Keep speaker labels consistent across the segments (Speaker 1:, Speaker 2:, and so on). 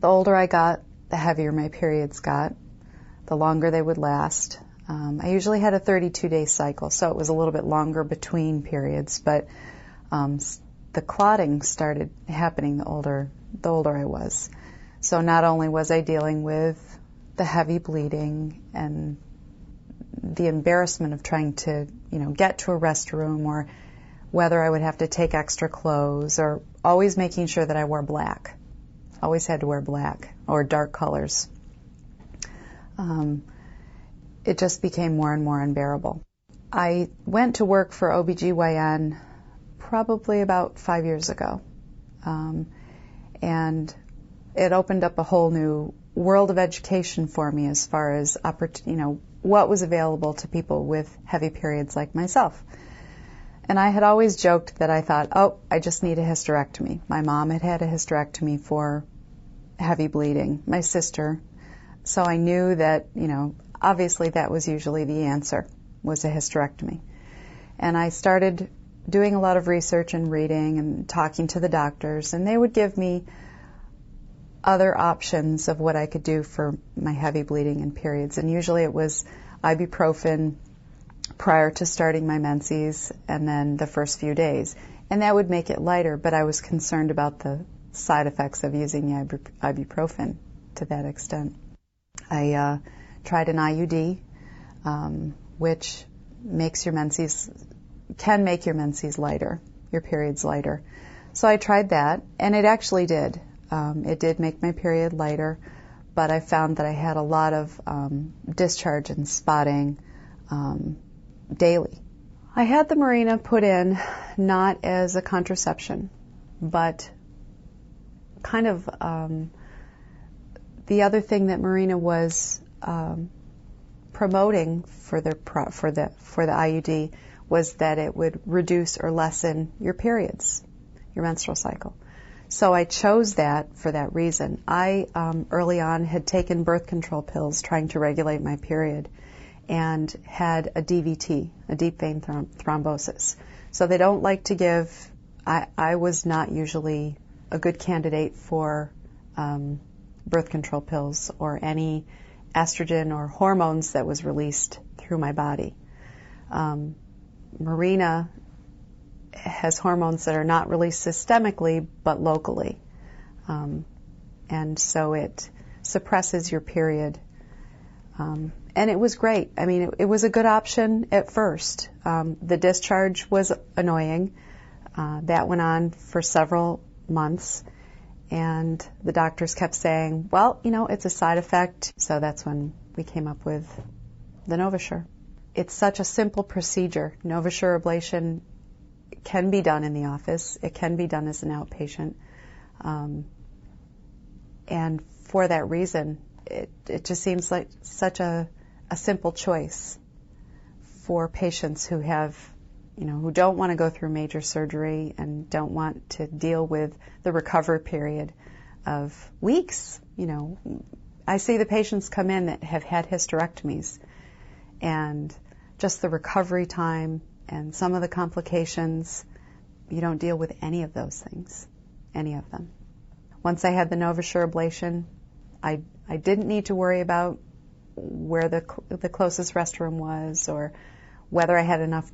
Speaker 1: The older I got, the heavier my periods got, the longer they would last. I usually had a 32-day cycle, so it was a little bit longer between periods, but the clotting started happening the older I was. So not only was I dealing with the heavy bleeding and the embarrassment of trying to, get to a restroom, or whether I would have to take extra clothes, or always making sure that I wore black. Always had to wear black or dark colors. It just became more and more unbearable. I went to work for OBGYN probably about 5 years ago. And it opened up a whole new world of education for me as far as what was available to people with heavy periods like myself. And I had always joked that I thought, I just need a hysterectomy. My mom had had a hysterectomy for heavy bleeding, my sister. So I knew that, obviously that was usually the answer, was a hysterectomy. And I started doing a lot of research and reading and talking to the doctors, and they would give me other options of what I could do for my heavy bleeding and periods. And usually it was ibuprofen prior to starting my menses and then the first few days. And that would make it lighter, but I was concerned about the side effects of using the ibuprofen to that extent. I tried an IUD, which can make your menses lighter, your periods lighter. So I tried that, and it actually did. It did make my period lighter, but I found that I had a lot of discharge and spotting daily. I had the Mirena put in not as a contraception, but kind of the other thing that Mirena was promoting for the IUD was that it would reduce or lessen your periods, your menstrual cycle. So I chose that for that reason. I early on had taken birth control pills trying to regulate my period and had a DVT, a deep vein thrombosis. So they don't like to give, I was not usually a good candidate for birth control pills or any estrogen or hormones that was released through my body. Mirena has hormones that are not released systemically but locally. And so it suppresses your period. And it was great. I mean, it was a good option at first. The discharge was annoying. That went on for several months. And the doctors kept saying, well, it's a side effect. So that's when we came up with the NovaSure. It's such a simple procedure. NovaSure ablation can be done in the office. It can be done as an outpatient. And for that reason, it just seems like such a simple choice for patients who have, who don't want to go through major surgery and don't want to deal with the recovery period of weeks. I see the patients come in that have had hysterectomies, and just the recovery time and some of the complications, you don't deal with any of those things, any of them. Once I had the NovaSure ablation, I didn't need to worry about where the closest restroom was, or whether I had enough,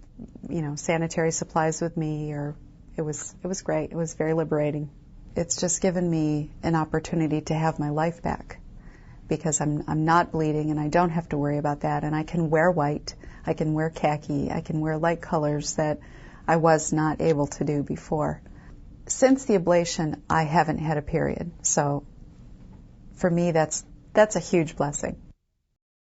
Speaker 1: sanitary supplies with me, or it was great. It was very liberating. It's just given me an opportunity to have my life back, because I'm not bleeding and I don't have to worry about that, and I can wear white, I can wear khaki, I can wear light colors that I was not able to do before. Since the ablation, I haven't had a period, so for me that's a huge blessing.